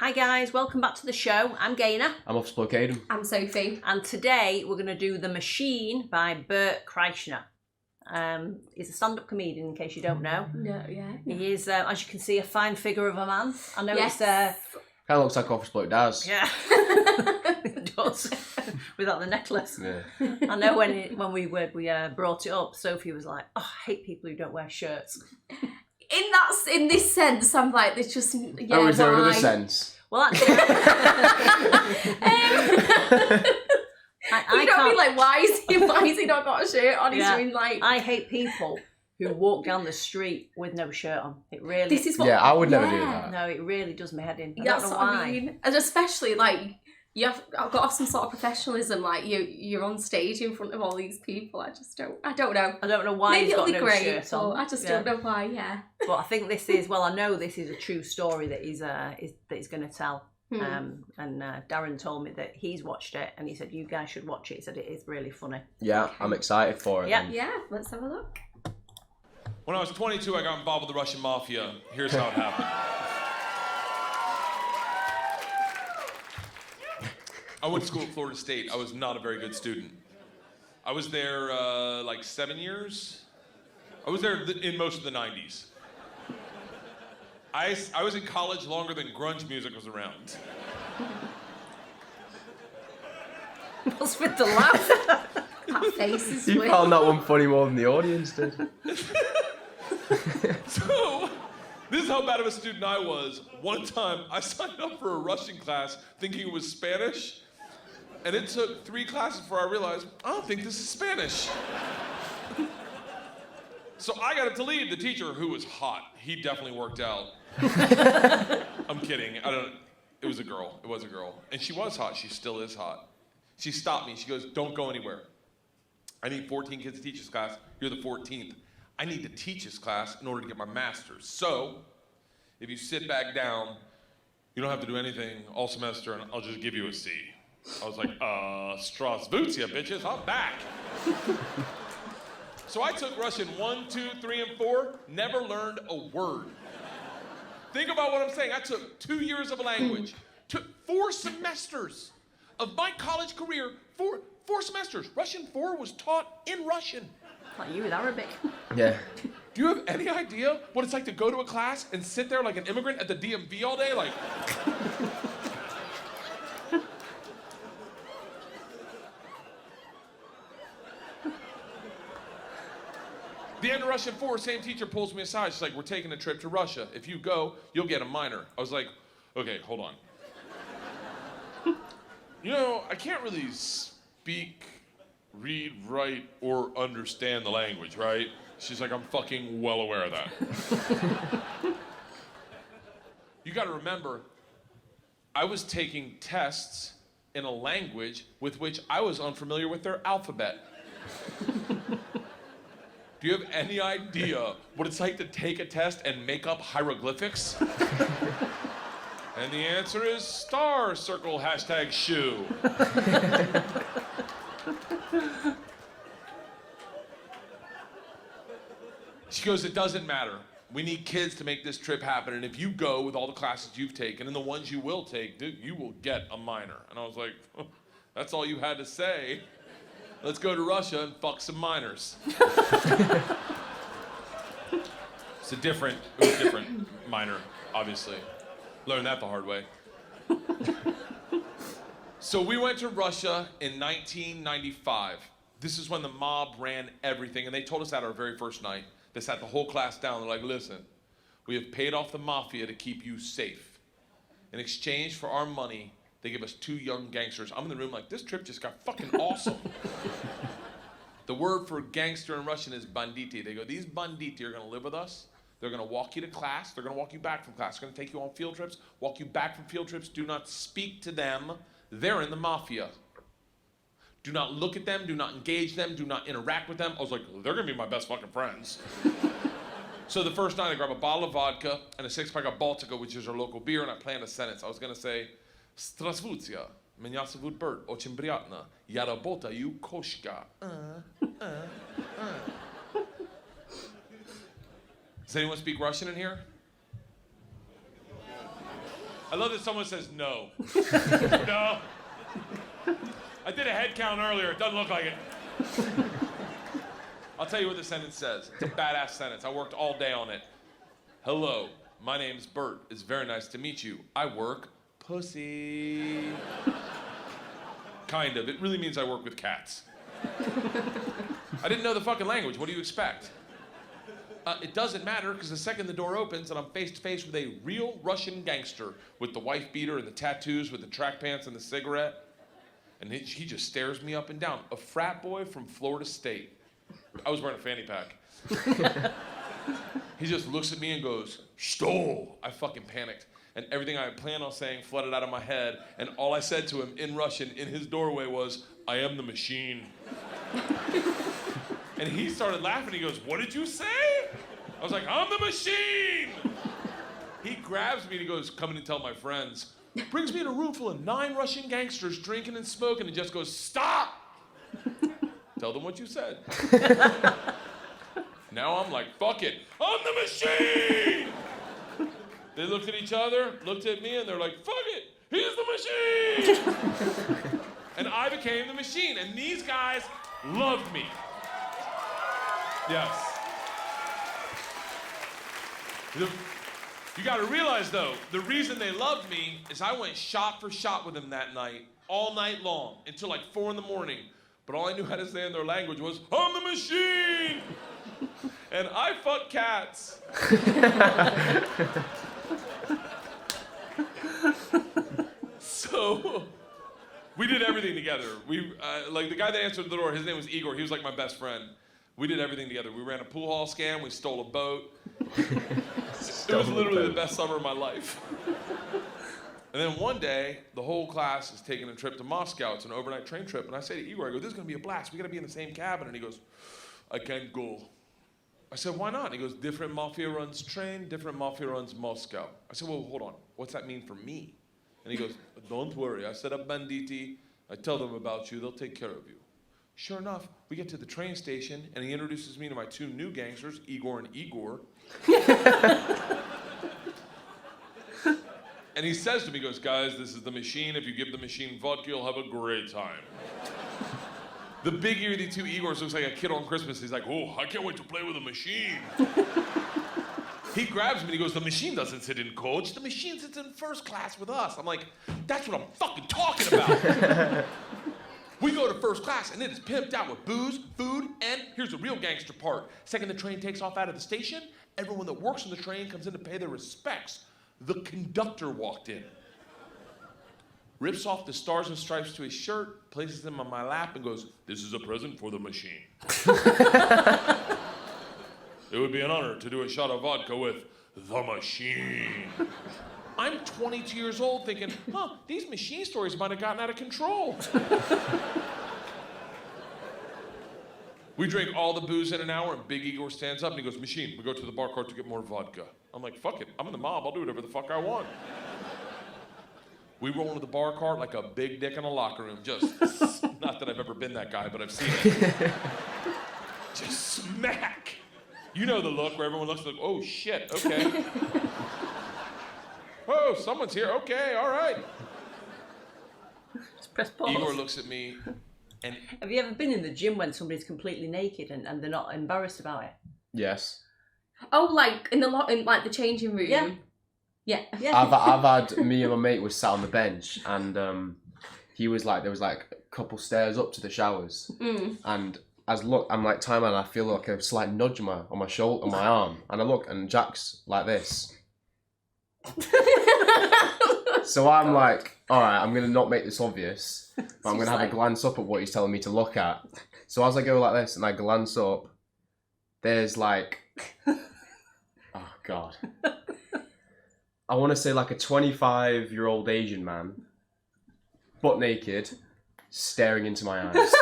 Hi guys, welcome back to the show. I'm Gaynor. I'm off to Aidan. I'm Sophie. And today we're going to do The Machine by Bert Kreischer. He's a stand-up comedian, in case you don't know. No, yeah. He is, as you can see, a fine figure of a man. I know Yes. it's... Kind of looks like Office Bloke Daz. Yeah, it does. Without the necklace. Yeah. I know when we brought it up, Sophie was like, "Oh, I hate people who don't wear shirts." In this sense, I'm like, there's just Oh, is there another sense? Well, actually, you don't mean like why is he not got a shirt on? Yeah. He's doing like I hate people who walk down the street with no shirt on. It really. this is what. Yeah, I would never do that. No, it really does my head in. I That's don't know what why. I mean, and especially like I've got to have some sort of professionalism. Like you're on stage in front of all these people. I don't know. I don't know why Maybe he's it'll got be no great, shirt but on. I just don't know why. Yeah. But I think this is. Well, I know this is a true story that he's going to tell. And Darren told me that he's watched it, and he said you guys should watch it. He said it is really funny. Yeah, I'm excited for it. Yeah. then. Yeah. Let's have a look. When I was 22, I got involved with the Russian Mafia. Here's how it happened. I went to school at Florida State. I was not a very good student. I was there like 7 years. I was there in most of the 90s. I was in college longer than grunge music was around. What's with the laugh? That face is You weird. found that one funny more than the audience did. So, this is how bad of a student I was. One time, I signed up for a Russian class thinking it was Spanish, and it took 3 classes before I realized, I don't think this is Spanish. So I got to leave. The teacher, who was hot, he definitely worked out. I'm kidding. It was a girl. It was a girl. And she was hot. She still is hot. She stopped me. She goes, don't go anywhere. I need 14 kids to teach this class. You're the 14th. I need to teach this class in order to get my master's. So, if you sit back down, you don't have to do anything all semester, and I'll just give you a C. I was like, Strasvutia, bitches, I'm back. So I took Russian 1, 2, 3, and 4, never learned a word. Think about what I'm saying. I took 2 years of a language, took 4 semesters of my college career, 4 semesters. Russian 4 was taught in Russian. Like you with Arabic. Yeah. Do you have any idea what it's like to go to a class and sit there like an immigrant at the DMV all day? Like, the end of Russian 4, same teacher pulls me aside. She's like, we're taking a trip to Russia. If you go, you'll get a minor. I was like, okay, hold on. You know, I can't really speak, read, write, or understand the language, right? She's like, I'm fucking well aware of that. You gotta remember, I was taking tests in a language with which I was unfamiliar with their alphabet. Do you have any idea what it's like to take a test and make up hieroglyphics? And the answer is star, circle, hashtag shoe. She goes, it doesn't matter. We need kids to make this trip happen. And if you go with all the classes you've taken and the ones you will take, dude, you will get a minor. And I was like, oh, that's all you had to say. Let's go to Russia and fuck some minors. It was a different minor, obviously. Learned that the hard way. So we went to Russia in 1995. This is when the mob ran everything, and they told us that our very first night. They sat the whole class down. They're like, listen, we have paid off the Mafia to keep you safe. In exchange for our money, they give us 2 young gangsters. I'm in the room like, this trip just got fucking awesome. The word for gangster in Russian is banditi. They go, these banditi are gonna live with us. They're gonna walk you to class. They're gonna walk you back from class. They're gonna take you on field trips, walk you back from field trips. Do not speak to them. They're in the Mafia. Do not look at them. Do not engage them. Do not interact with them. I was like, they're gonna be my best fucking friends. So the first night I grabbed a bottle of vodka and a 6-pack of Baltica, which is our local beer, and I planned a sentence. I was gonna say, Strasvutia, меня зовут Bert, очень приятно. Я работаю кошка. Does anyone speak Russian in here? I love that someone says no. No. I did a head count earlier. It doesn't look like it. I'll tell you what the sentence says. It's a badass sentence. I worked all day on it. Hello, my name's Bert. It's very nice to meet you. I work pussy. Kind of. It really means I work with cats. I didn't know the fucking language. What do you expect? It doesn't matter, because the second the door opens and I'm face to face with a real Russian gangster with the wife beater and the tattoos with the track pants and the cigarette, and he just stares me up and down. A frat boy from Florida State. I was wearing a fanny pack. He just looks at me and goes, "Stole." I fucking panicked. And everything I had planned on saying flooded out of my head. And all I said to him in Russian in his doorway was, "I am the machine." And he started laughing. He goes, "What did you say?" I was like, "I'm the machine." He grabs me and he goes, "Come in and tell my friends." Brings me in a room full of 9 Russian gangsters drinking and smoking and just goes, "Stop." Tell them what you said. Now I'm like, fuck it. I'm the machine. They looked at each other, looked at me, and they're like, fuck it. He's the machine. And I became the machine. And these guys loved me. Yes. You got to realize, though, the reason they loved me is I went shot for shot with them that night, all night long, until like 4 in the morning. But all I knew how to say in their language was, "I'm the machine!" And I fuck cats. So, we did everything together. Like the guy that answered the door, his name was Igor. He was like my best friend. We did everything together. We ran a pool hall scam. We stole a boat. It was literally the best summer of my life. And then one day, the whole class is taking a trip to Moscow. It's an overnight train trip. And I say to Igor, I go, "This is going to be a blast. We got to be in the same cabin." And he goes, "I can't go." I said, "Why not?" And he goes, "Different mafia runs train, different mafia runs Moscow." I said, "Well, hold on. What's that mean for me?" And he goes, "Don't worry. I set up banditi. I tell them about you. They'll take care of you." Sure enough, we get to the train station, and he introduces me to my 2 new gangsters, Igor and Igor. And he says to me, he goes, "Guys, this is the machine. If you give the machine vodka, you'll have a great time." The big ear of the 2 Igors looks like a kid on Christmas. He's like, "Oh, I can't wait to play with a machine." He grabs me and he goes, "The machine doesn't sit in coach. The machine sits in first class with us." I'm like, "That's what I'm fucking talking about." We go to first class and it is pimped out with booze, food, and here's the real gangster part. Second the train takes off out of the station, everyone that works on the train comes in to pay their respects. The conductor walked in, rips off the stars and stripes to his shirt, places them on my lap, and goes, "This is a present for the machine." It would be an honor to do a shot of vodka with the machine. I'm 22 years old thinking, these machine stories might have gotten out of control. We drink all the booze in an hour, and Big Igor stands up and he goes, "Machine, we go to the bar cart to get more vodka." I'm like, fuck it, I'm in the mob, I'll do whatever the fuck I want. We roll into the bar cart like a big dick in a locker room, just, not that I've ever been that guy, but I've seen it. Just smack. You know the look where everyone looks like, "Oh shit, okay." "Oh, someone's here, okay, all right." Just press pause. Igor looks at me and... Have you ever been in the gym when somebody's completely naked and they're not embarrassed about it? Yes. Oh, like in the changing room. Yeah. Yeah. I've had, me and my mate was sat on the bench, and he was like, there was like a couple stairs up to the showers, and I'm like time and I feel like a slight nudge on my shoulder, on my arm, and I look and Jack's like this. So I'm like, all right, I'm gonna not make this obvious, but I'm gonna have a glance up at what he's telling me to look at. So as I go like this and I glance up, there's like, oh God, I want to say like a 25-year-old Asian man, butt naked, staring into my eyes.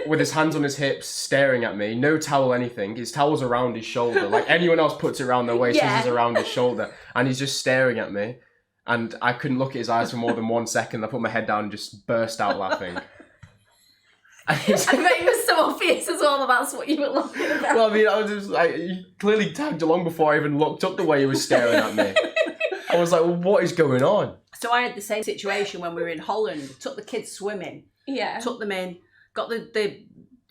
With his hands on his hips, staring at me, no towel, anything. His towel's around his shoulder. Like anyone else puts it around their waist, his is around his shoulder. And he's just staring at me. And I couldn't look at his eyes for more than 1 second. I put my head down and just burst out laughing. I bet it was so obvious as well that that's what you were looking at. Well, I mean, I was just like, he clearly tagged along before I even looked up the way he was staring at me. I was like, well, what is going on? So I had the same situation when we were in Holland. Took the kids swimming. Yeah. Took them in. Got the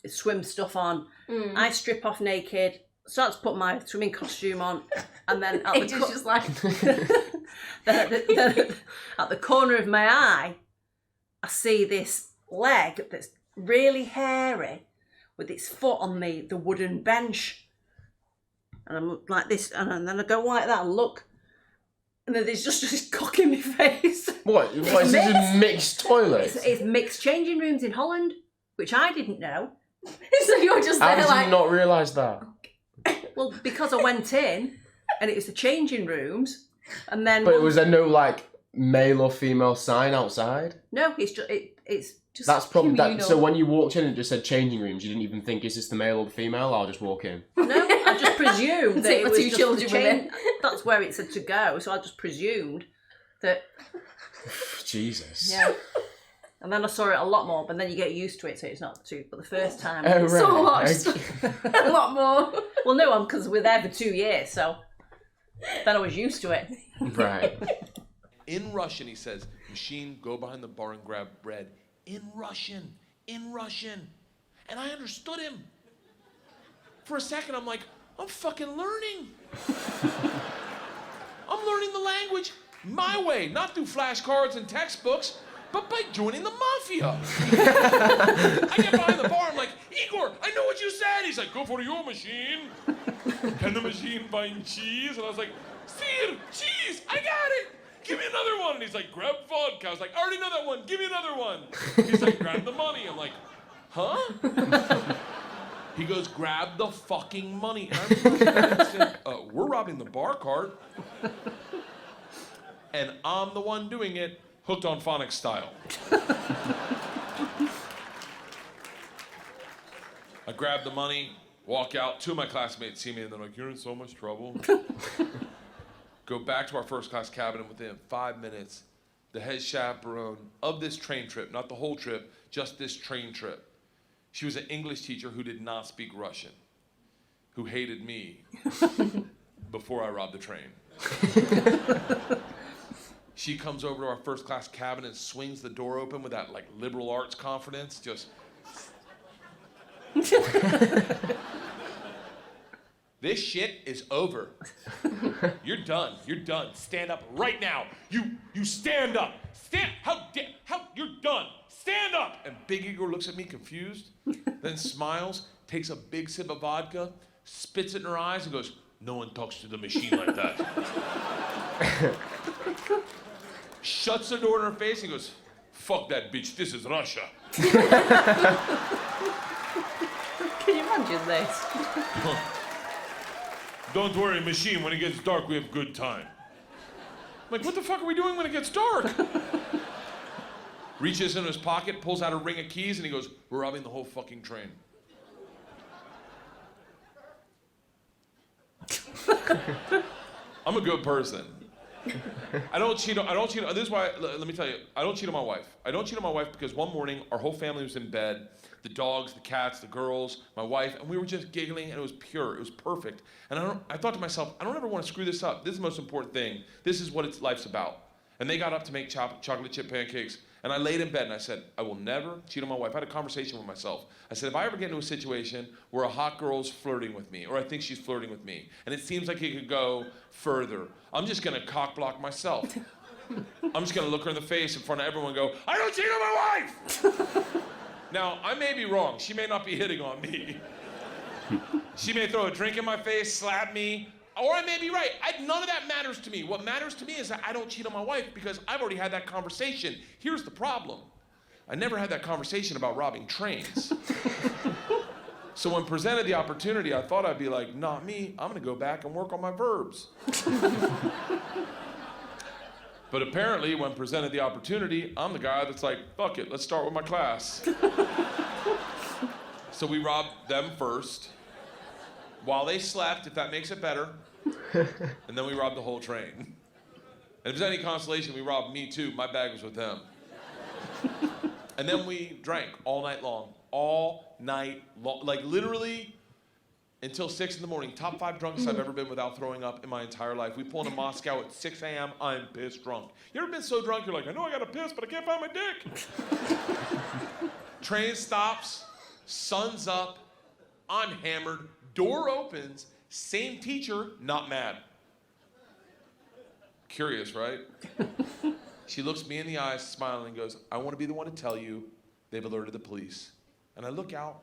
swim stuff on. I strip off naked. Start to put my swimming costume on. And then at Aidan's just like... then at the corner of my eye, I see this leg that's really hairy with its foot on the wooden bench. And I'm like this, and then I go like that and look. And then there's just this cock in my face. What? What is this a mixed toilet? It's mixed changing rooms in Holland, which I didn't know. So you're just How there did like... you not realise that? Well, because I went in, and it was the changing rooms, and then... But was there no, like, male or female sign outside? No, it's just... That's probably that. communal. So when you walked in and it just said changing rooms, you didn't even think, is this the male or the female? I'll just walk in. No, I just presumed that Take it my was two just children the with change. it. That's where it said to go, so I just presumed that... Jesus. Yeah. And then I saw it a lot more, but then you get used to it, so it's not too... But the first time... Oh, right. So much. A lot more. Well, no, because we're there for 2 years, so... Then I was used to it. Right. In Russian, he says, machine, go behind the bar and grab bread. In Russian. And I understood him. For a second, I'm like, I'm fucking learning. I'm learning the language my way, not through flashcards and textbooks, but by joining the Mafia. I get behind the bar, I'm like, Igor, I know what you said. He's like, go for your machine. Can the machine find cheese? And I was like, Sir, cheese, I got it. Give me another one. And he's like, grab vodka. I was like, I already know that one. Give me another one. He's like, grab the money. I'm like, huh? He goes, grab the fucking money. And I said, we're robbing the bar cart. And I'm the one doing it, hooked on phonics style. I grab the money, walk out. 2 of my classmates see me and they're like, you're in so much trouble. Go back to our first class cabin, and within 5 minutes, the head chaperone of this train trip, not the whole trip, just this train trip, she was an English teacher who did not speak Russian, who hated me before I robbed the train. She comes over to our first class cabin and swings the door open with that like liberal arts confidence, just... This shit is over. You're done. Stand up right now. You stand up. You're done. Stand up. And Big Igor looks at me confused, then smiles, takes a big sip of vodka, spits it in her eyes and goes, no one talks to the machine like that. Shuts the door in her face and goes, fuck that bitch, this is Russia. Can you imagine this? Don't worry, machine, when it gets dark, we have good time. I'm like, what the fuck are we doing when it gets dark? Reaches in his pocket, pulls out a ring of keys, and he goes, we're robbing the whole fucking train. I'm a good person. I don't cheat, this is why, let me tell you, I don't cheat on my wife. I don't cheat on my wife because one morning, our whole family was in bed, the dogs, the cats, the girls, my wife, and we were just giggling, and it was pure, it was perfect. And I thought to myself, I don't ever want to screw this up. This is the most important thing. This is what life's about. And they got up to make chocolate chip pancakes, and I laid in bed and I said, I will never cheat on my wife. I had a conversation with myself. I said, if I ever get into a situation where a hot girl's flirting with me, or I think she's flirting with me, and it seems like it could go further, I'm just gonna cock block myself. I'm just gonna look her in the face in front of everyone and go, I don't cheat on my wife! Now, I may be wrong. She may not be hitting on me. She may throw a drink in my face, slap me, or I may be right. None of that matters to me. What matters to me is that I don't cheat on my wife because I've already had that conversation. Here's the problem. I never had that conversation about robbing trains. So when presented the opportunity, I thought I'd be like, not me, I'm gonna go back and work on my verbs. But apparently, when presented the opportunity, I'm the guy that's like, fuck it, let's start with my class. So we robbed them first, while they slept, if that makes it better, and then we robbed the whole train. And if there's any consolation, we robbed me too. My bag was with them. And then we drank all night long. All night long. Like literally, until 6 in the morning. Top 5 drunkest I've ever been without throwing up in my entire life. We pull into Moscow at 6 a.m. I'm pissed drunk. You ever been so drunk you're like, I know I gotta piss, but I can't find my dick? Train stops, sun's up, I'm hammered, door opens, same teacher, not mad. Curious, right? She looks me in the eyes, smiling, and goes, I want to be the one to tell you they've alerted the police. And I look out,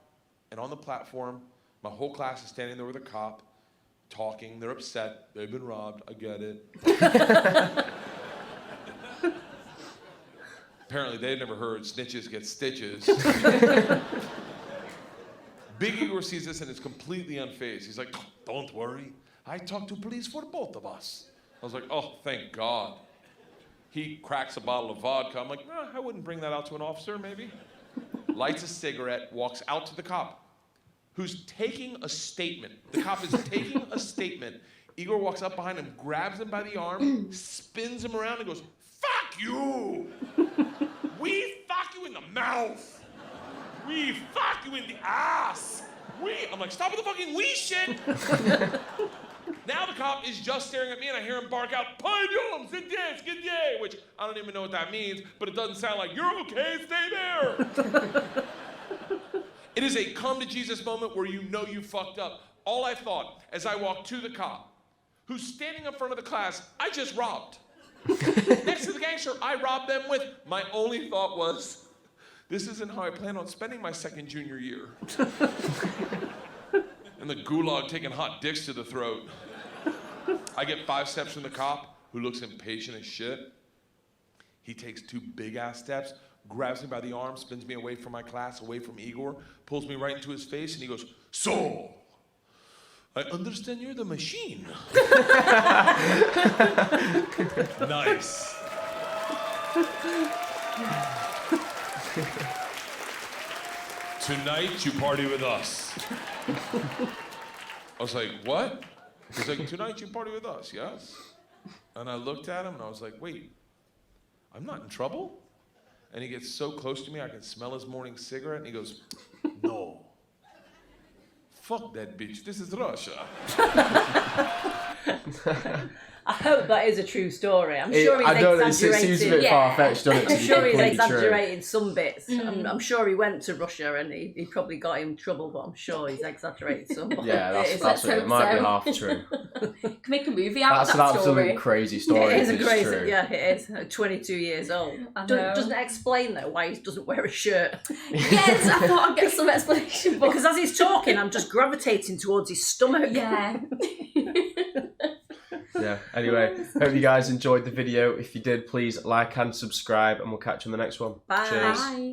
and on the platform, my whole class is standing there with a cop, talking. They're upset. They've been robbed. I get it. Apparently, they'd never heard snitches get stitches. Big Igor sees this and is completely unfazed. He's like, don't worry. I talked to police for both of us. I was like, oh, thank God. He cracks a bottle of vodka. I'm like, I wouldn't bring that out to an officer, maybe. Lights a cigarette, walks out to the cop, who's taking a statement. The cop is taking a statement. Igor walks up behind him, grabs him by the arm, spins him around, and goes, fuck you! We fuck you in the mouth! We fuck you in the ass! I'm like, stop with the fucking we shit! Now the cop is just staring at me and I hear him bark out, Pardon, which I don't even know what that means, but it doesn't sound like, you're okay, stay there! It is a come to Jesus moment where you know you fucked up. All I thought as I walked to the cop, who's standing in front of the class I just robbed. Next to the gangster I robbed them with, my only thought was, this isn't how I plan on spending my second junior year. And the gulag taking hot dicks to the throat. I get 5 steps from the cop, who looks impatient as shit. He takes 2 big-ass steps, grabs me by the arm, spins me away from my class, away from Igor, pulls me right into his face, and he goes, so, I understand you're the machine. Nice. Tonight you party with us. I was like, what? He's like, tonight you party with us, yes? And I looked at him and I was like, wait, I'm not in trouble? And he gets so close to me I can smell his morning cigarette and he goes, no. Fuck that bitch, this is Russia. I hope that is a true story. I'm sure he's exaggerating. It seems a bit far-fetched, doesn't it? I'm sure he's exaggerating some bits. I'm sure he went to Russia and he probably got in trouble, but I'm sure he's exaggerated some. Yeah, that's it. It might be half true. Can make a movie out of that story. That's an absolute crazy story. It is a crazy, true. yeah, it is. 22 years old. Doesn't it explain though why he doesn't wear a shirt? Yes, I thought I'd get some explanation. But... Because as he's talking, I'm just gravitating towards his stomach. Yeah. Yeah, anyway, hope you guys enjoyed the video. If you did, please like and subscribe, and we'll catch you on the next one. Bye. Cheers. Bye.